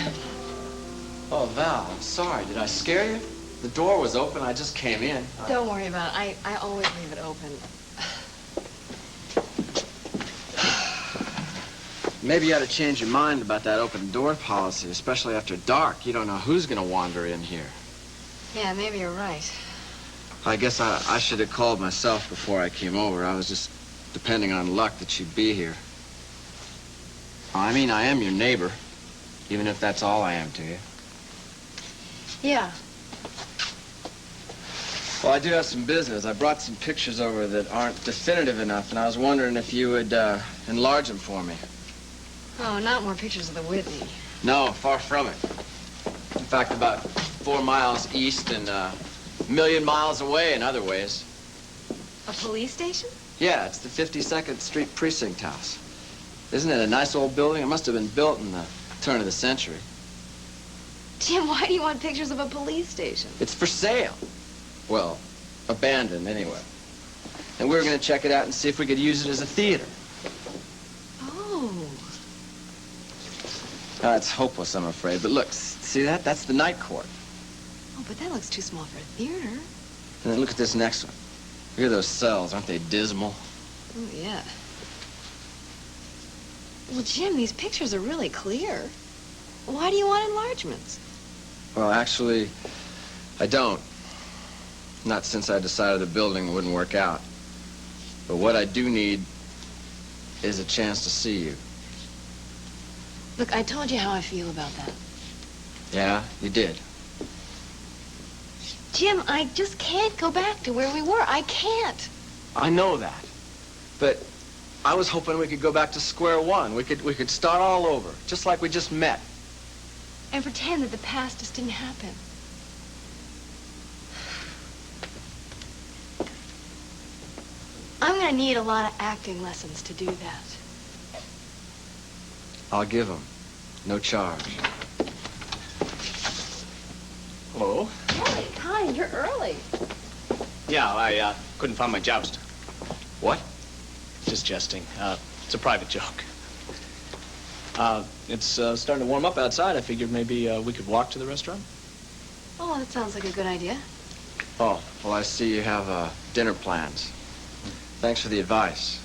Jim. Oh, Val, I'm sorry. Did I scare you? The door was open. I just came in. Don't worry about it. I always leave it open. Maybe you ought to change your mind about that open door policy, especially after dark. You don't know who's going to wander in here. Yeah, maybe you're right. I guess I should have called myself before I came over. I was just depending on luck that you'd be here. I mean, I am your neighbor, even if that's all I am to you. Yeah. Well, I do have some business. I brought some pictures over that aren't definitive enough, and I was wondering if you would enlarge them for me. Oh, not more pictures of the Whitney. No, far from it. In fact, about 4 miles east and a million miles away in other ways. A police station? Yeah, it's the 52nd Street Precinct House. Isn't it a nice old building? It must have been built in the turn of the century. Jim, why do you want pictures of a police station? It's for sale. Well, abandoned anyway. And we were going to check it out and see if we could use it as a theater. Oh. Now, it's hopeless, I'm afraid. But look, see that? That's the night court. Oh, but that looks too small for a theater. And then look at this next one. Look at those cells. Aren't they dismal? Oh, yeah. Well, Jim, these pictures are really clear. Why do you want enlargements? Well, actually, I don't. Not since I decided the building wouldn't work out. But what I do need is a chance to see you. Look, I told you how I feel about that. Yeah, you did. Jim, I just can't go back to where we were. I can't. I know that. But I was hoping we could go back to square one. We could start all over, just like we just met. And pretend that the past just didn't happen. I'm gonna need a lot of acting lessons to do that. I'll give them. No charge. Hello. Hey, hi, you're early. Yeah, I couldn't find my joust. What? Just jesting. It's a private joke. It's starting to warm up outside. I figured maybe we could walk to the restaurant. Oh, that sounds like a good idea. Oh, well, I see you have dinner plans. Thanks for the advice.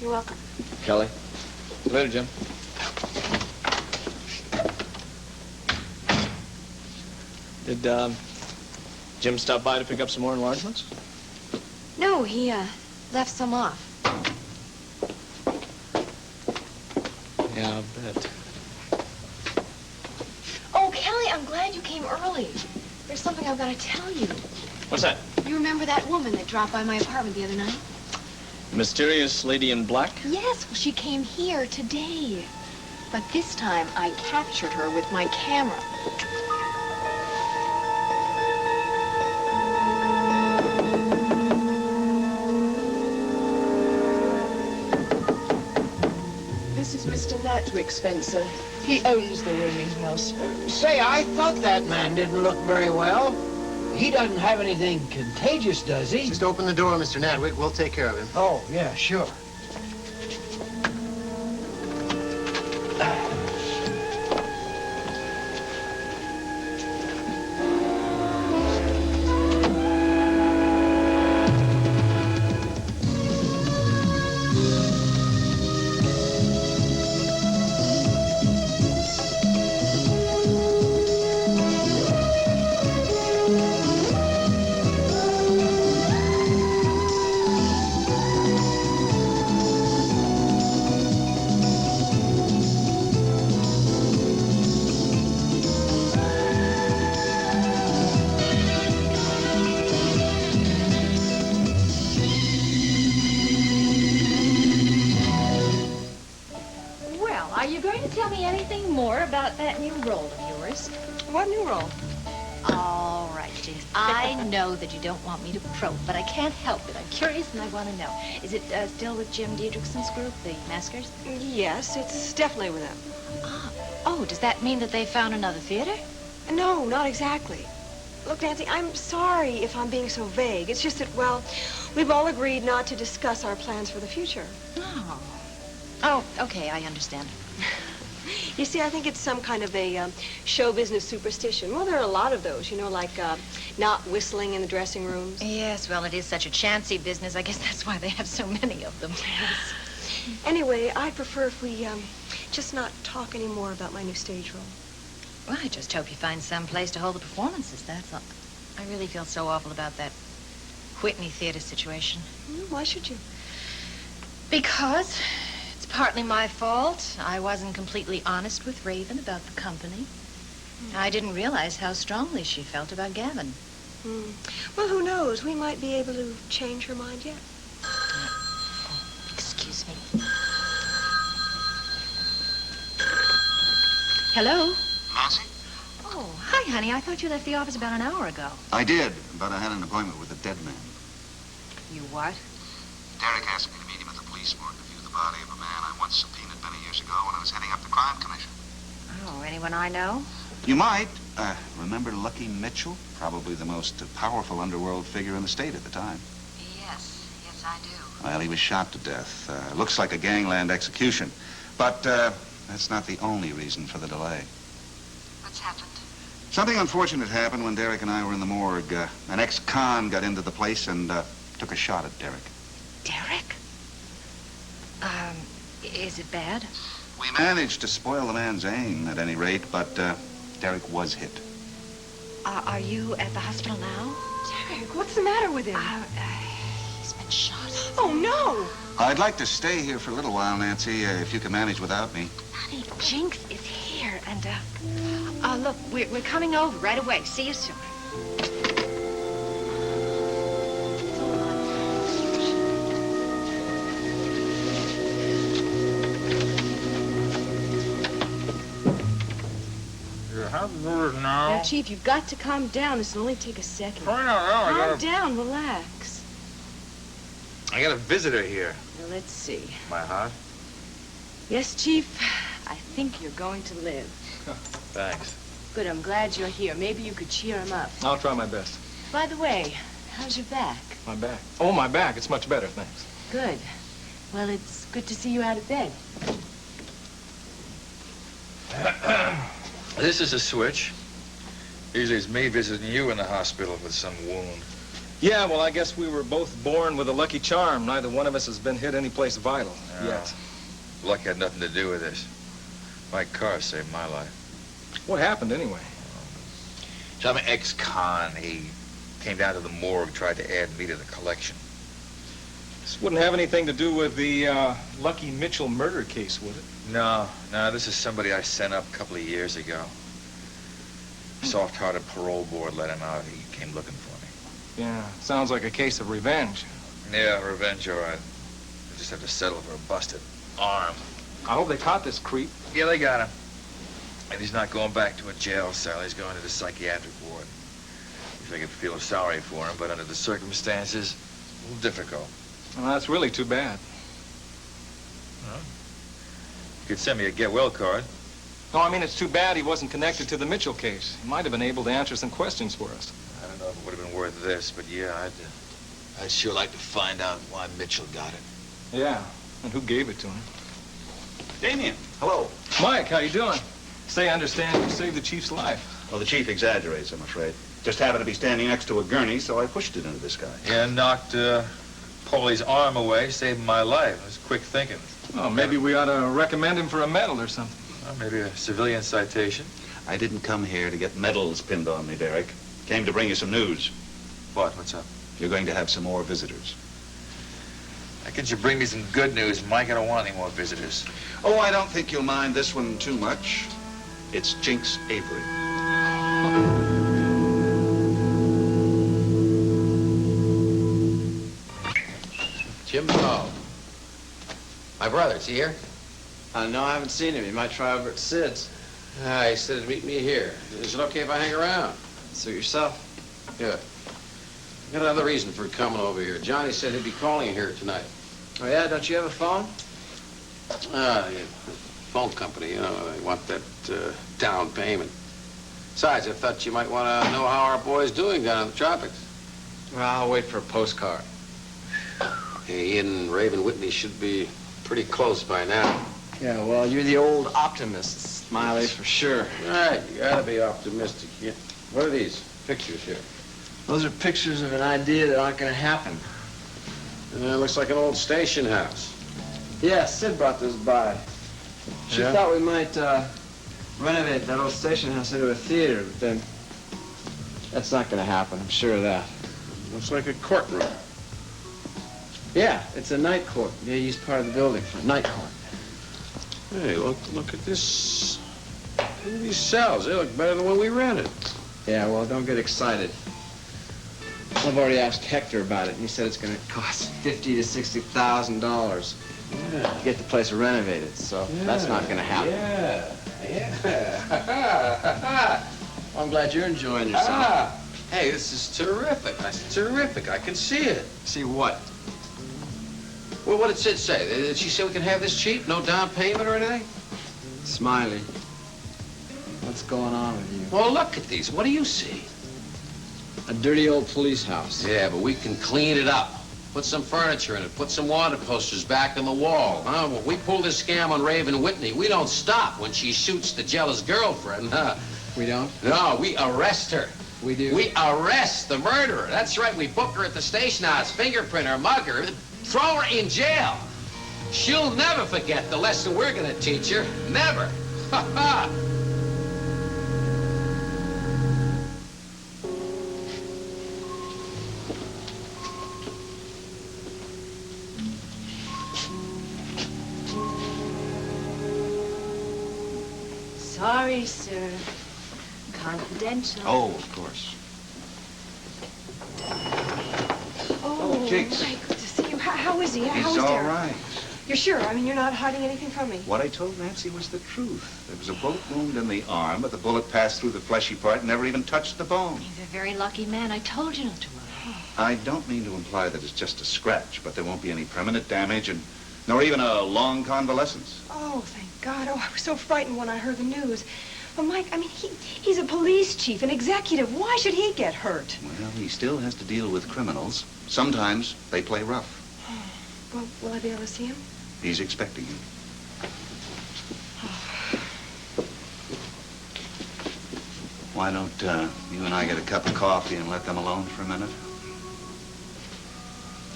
You're welcome. Kelly? See you later, Jim. Did Jim stop by to pick up some more enlargements? No, he left some off. Yeah, I'll bet. Oh, Kelly, I'm glad you came early. There's something I've got to tell you. What's that? You remember that woman that dropped by my apartment the other night? The mysterious lady in black? Yes, well, she came here today. But this time, I captured her with my camera. This is Mr. Natwick, Spencer. He owns the rooming house. Say, I thought that man didn't look very well. He doesn't have anything contagious, does he? Just open the door, Mr. Natwick. We'll take care of him. Oh, yeah, sure. About that new role of yours. What new role? All right, Jinx. I know that you don't want me to probe, but I can't help it. I'm curious and I want to know. Is it still with Jim Diedrichson's group, the Maskers? Yes, it's definitely with them. Ah. Oh, does that mean that they found another theater? No, not exactly. Look, Nancy, I'm sorry if I'm being so vague. It's just that, well, we've all agreed not to discuss our plans for the future. Oh. Oh, okay, I understand. You see, I think it's some kind of a show business superstition. Well, there are a lot of those, you know, like not whistling in the dressing rooms. Yes, well, it is such a chancy business. I guess that's why they have so many of them. Yes. Anyway, I'd prefer if we just not talk anymore about my new stage role. Well, I just hope you find some place to hold the performances, that's all. I really feel so awful about that Whitney Theater situation. Why should you? Because it's partly my fault. I wasn't completely honest with Raven about the company. I didn't realize how strongly she felt about Gavin. Well, who knows? We might be able to change her mind yet. Excuse me. Hello? Nancy? Oh, hi, honey. I thought you left the office about an hour ago. I did, but I had an appointment with a dead man. You what? Derek asked me to meet him at the police morgue to view the body of a man I once subpoenaed many years ago when I was heading up the crime commission. Oh, anyone I know? You might. Remember Lucky Mitchell? Probably the most powerful underworld figure in the state at the time. Yes, I do. Well, he was shot to death. Looks like a gangland execution. But that's not the only reason for the delay. What's happened? Something unfortunate happened when Derek and I were in the morgue. An ex-con got into the place and took a shot at Derek. Derek? Is it bad? We managed to spoil the man's aim, at any rate, but Derek was hit. Are you at the hospital now? Derek, what's the matter with him? He's been shot. Oh, no! I'd like to stay here for a little while, Nancy, if you can manage without me. Honey, Jinx is here, and, look, we're coming over right away. See you soon. Now, Chief, you've got to calm down. This will only take a second. Right now, Calm down, relax. I got a visitor here. Now, let's see. My heart? Yes, Chief, I think you're going to live. Thanks. Good, I'm glad you're here. Maybe you could cheer him up. I'll try my best. By the way, how's your back? My back? Oh, my back. It's much better, thanks. Good. Well, it's good to see you out of bed. This is a switch. Usually it's me visiting you in the hospital with some wound. Yeah, well, I guess we were both born with a lucky charm. Neither one of us has been hit any place vital yet. Luck had nothing to do with this. My car saved my life. What happened, anyway? Some ex-con, he came down to the morgue, tried to add me to the collection. This wouldn't have anything to do with the Lucky Mitchell murder case, would it? No, this is somebody I sent up a couple of years ago. Soft-hearted parole board let him out. He came looking for me. Yeah, sounds like a case of revenge. Yeah, revenge, all right. I just have to settle for a busted arm. I hope they caught this creep. Yeah, they got him. And he's not going back to a jail cell. He's going to the psychiatric ward. If I could feel sorry for him, but under the circumstances, a little difficult. Well, that's really too bad. Well, you could send me a get well card. No, I mean, it's too bad he wasn't connected to the Mitchell case. He might have been able to answer some questions for us. I don't know if it would have been worth this, but yeah, I'd sure like to find out why Mitchell got it. Yeah, and who gave it to him? Damien, hello. Mike, how you doing? Say, I understand you saved the chief's life. Well, the chief exaggerates, I'm afraid. Just happened to be standing next to a gurney, so I pushed it into this guy. Yeah, knocked Paulie's arm away, saved my life. It was quick thinking. Well, maybe we ought to recommend him for a medal or something. Well, maybe a civilian citation. I didn't come here to get medals pinned on me, Derek. Came to bring you some news. What? What's up? You're going to have some more visitors. Why can't you bring me some good news, Mike? I don't want any more visitors. Oh, I don't think you'll mind this one too much. It's Jinx Avery. Jimbo. My brother, is he here? No, I haven't seen him. He might try over at Sid's. He said to meet me here. Is it okay if I hang around? Suit yourself. Good. Got another reason for coming over here. Johnny said he'd be calling you here tonight. Oh, yeah? Don't you have a phone? Yeah, phone company, you know, they want that down payment. Besides, I thought you might want to know how our boy's doing down in the tropics. Well, I'll wait for a postcard. Hey, Ian and Raven Whitney should be pretty close by now. Yeah, well, you're the old optimist, Smiley, for sure. Right, you gotta be optimistic. Yeah. What are these pictures here? Those are pictures of an idea that aren't going to happen. Looks like an old station house. Yeah, Sid brought this by. She thought we might renovate that old station house into a theater, but then that's not going to happen, I'm sure of that. Looks like a courtroom. Yeah, it's a night court. They use part of the building for a night court. Hey, look at this. Look at these cells. They look better than when we rented. Yeah, well, don't get excited. I've already asked Hector about it, and he said it's going to cost $50,000 to $60,000 to get the place renovated, so that's not going to happen. Yeah. Well, I'm glad you're enjoying yourself. Hey, this is terrific. That's terrific. I can see it. See what? Well, what did Sid say? Did she say we can have this cheap? No down payment or anything? Smiley, what's going on with you? Well, look at these. What do you see? A dirty old police house. Yeah, but we can clean it up. Put some furniture in it. Put some wanted posters back on the wall. Huh? When we pull this scam on Raven Whitney, we don't stop when she shoots the jealous girlfriend, huh? We don't? No, we arrest her. We do? We arrest the murderer. That's right. We book her at the station house, fingerprint her, mug her, throw her in jail. She'll never forget the lesson we're going to teach her. Never. Ha ha. Sorry, sir. Confidential. Oh, of course. Oh, Jinx. my, good to see you. How is he? How He's is all Derek? right. You're sure? I mean, you're not hiding anything from me? What I told Nancy was the truth. There was a bullet wound in the arm, but the bullet passed through the fleshy part and never even touched the bone. He's a very lucky man. I told you not to worry. I don't mean to imply that it's just a scratch, but there won't be any permanent damage and nor even a long convalescence. Oh, thank God. Oh, I was so frightened when I heard the news. But, Mike, I mean, he's a police chief, an executive. Why should he get hurt? Well, he still has to deal with criminals. Sometimes they play rough. Well, will I be able to see him? He's expecting you. Why don't you and I get a cup of coffee and let them alone for a minute?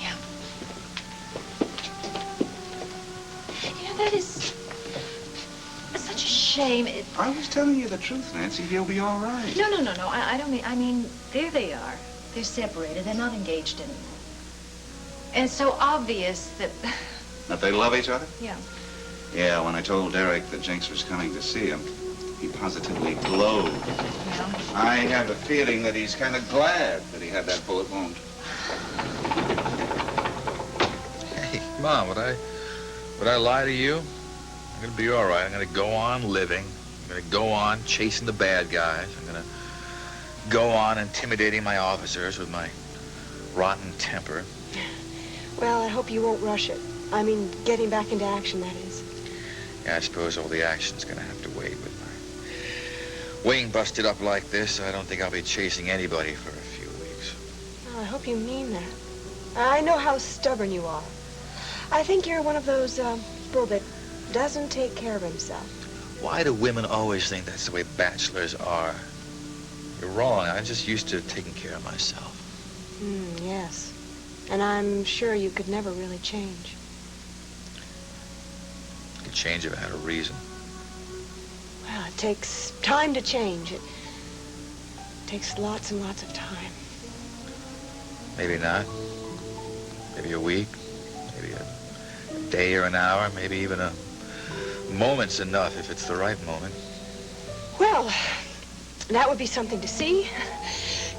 Yeah. You know, that is such a shame. I was telling you the truth, Nancy. He'll be all right. No. I don't mean, I mean, there they are. They're separated. They're not engaged anymore. And it's so obvious that... That they love each other? Yeah. Yeah, when I told Derek that Jinx was coming to see him, he positively glowed. Yeah. I have a feeling that he's kind of glad that he had that bullet wound. Hey, Mom, would I lie to you? I'm gonna be all right. I'm gonna go on living. I'm gonna go on chasing the bad guys. I'm gonna go on intimidating my officers with my rotten temper. Well, I hope you won't rush it. I mean, getting back into action, that is. Yeah, I suppose all the action's gonna have to wait. With my wing busted up like this, I don't think I'll be chasing anybody for a few weeks. Oh, I hope you mean that. I know how stubborn you are. I think you're one of those people that doesn't take care of himself. Why do women always think that's the way bachelors are? You're wrong. I'm just used to taking care of myself. Yes. And I'm sure you could never really change. I could change if I had a reason. Well, it takes time to change. It takes lots and lots of time. Maybe not. Maybe a week. Maybe a day or an hour. Maybe even a moment's enough if it's the right moment. Well, that would be something to see.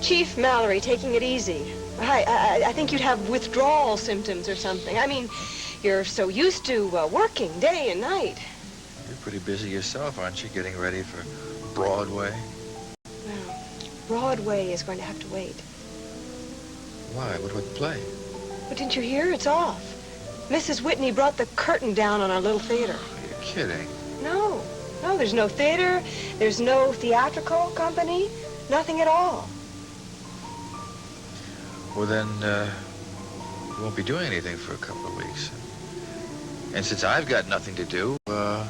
Chief Mallory taking it easy. I think you'd have withdrawal symptoms or something. I mean, you're so used to working day and night. You're pretty busy yourself, aren't you, getting ready for Broadway? Well, Broadway is going to have to wait. Why? What about the play? But didn't you hear? It's off. Mrs. Whitney brought the curtain down on our little theater. You're kidding. No, there's no theater. There's no theatrical company. Nothing at all. Well, then, you won't be doing anything for a couple of weeks. And since I've got nothing to do, why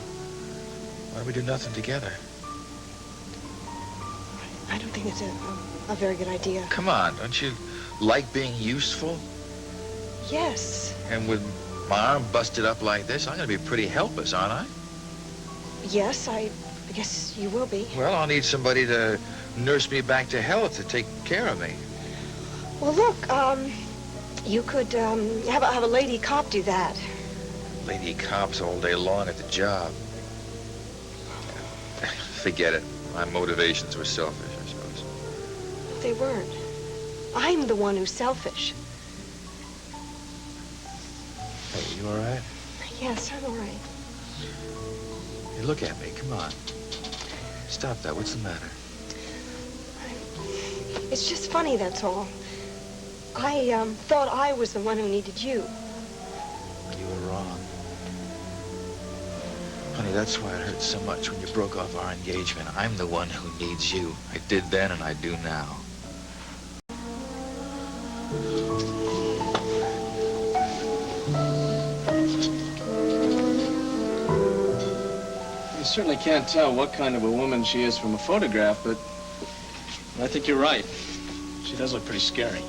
don't we do nothing together? I don't think it's a very good idea. Come on, don't you like being useful? Yes. And with my arm busted up like this, I'm going to be pretty helpless, aren't I? Yes, I guess you will be. Well, I'll need somebody to nurse me back to health, to take care of me. Well, look, you could have a lady cop do that. Lady cops all day long at the job. Forget it. My motivations were selfish, I suppose. They weren't. I'm the one who's selfish. Hey, you all right? Yes, I'm all right. Hey, look at me. Come on. Stop that. What's the matter? It's just funny, that's all. I thought I was the one who needed you. You were wrong. Honey, that's why it hurt so much when you broke off our engagement. I'm the one who needs you. I did then and I do now. You certainly can't tell what kind of a woman she is from a photograph, but I think you're right. She does look pretty scary.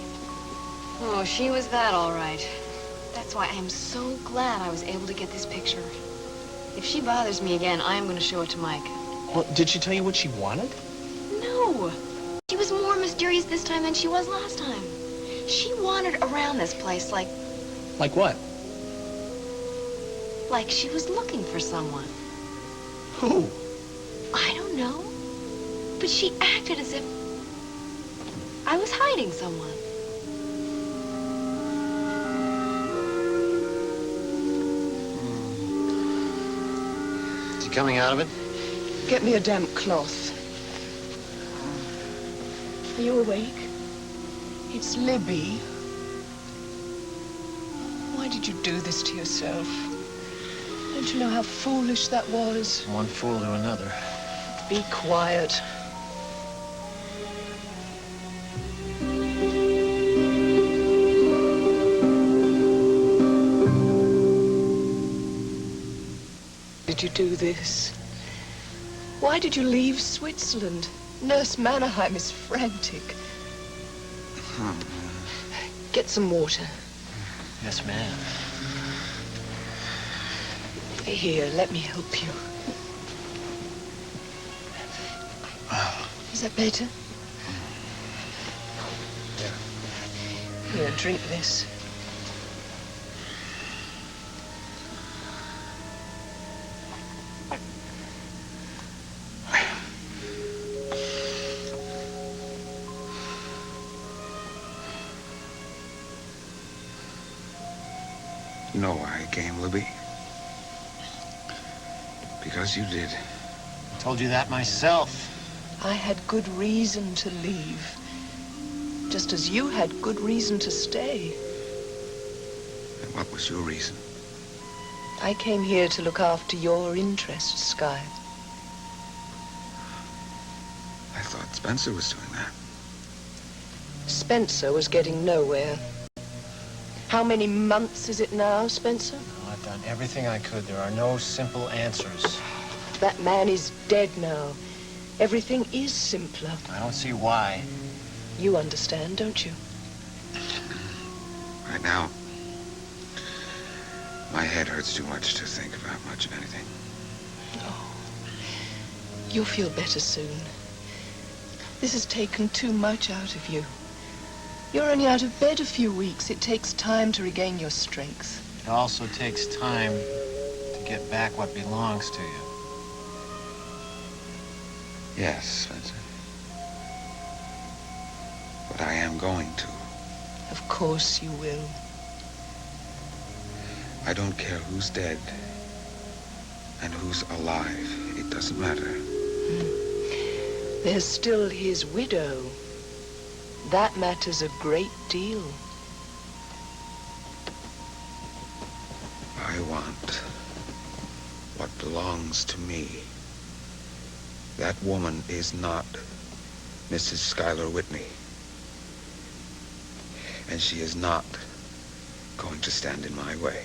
Oh, she was that all right. That's why I'm so glad I was able to get this picture. If she bothers me again, I am going to show it to Mike. Well, did she tell you what she wanted? No. She was more mysterious this time than she was last time. She wandered around this place like Like what? she was looking for someone. Who? I don't know. But she acted as if I was hiding someone. Is he coming out of it? Get me a damp cloth. Are you awake? It's Libby. Why did you do this to yourself? Don't you know how foolish that was? One fool to another. Be quiet. Did you do this? Why did you leave Switzerland? Nurse Mannerheim is frantic. Get some water. Yes, ma'am. Here, let me help you. Is that better? Yeah. Here, drink this. You know why I came, Libby? Because you did. I told you that myself. I had good reason to leave. Just as you had good reason to stay. And what was your reason? I came here to look after your interests, Sky. I thought Spencer was doing that. Spencer was getting nowhere. How many months is it now, Spencer? Well, I've done everything I could. There are no simple answers. That man is dead now. Everything is simpler. I don't see why. You understand, don't you? Right now, my head hurts too much to think about much of anything. Oh, you'll feel better soon. This has taken too much out of you. You're only out of bed a few weeks. It takes time to regain your strength. It also takes time to get back what belongs to you. Yes, Spencer. But I am going to. Of course you will. I don't care who's dead and who's alive. It doesn't matter. There's still his widow. That matters a great deal. I want what belongs to me. That woman is not Mrs. Schuyler Whitney. And she is not going to stand in my way.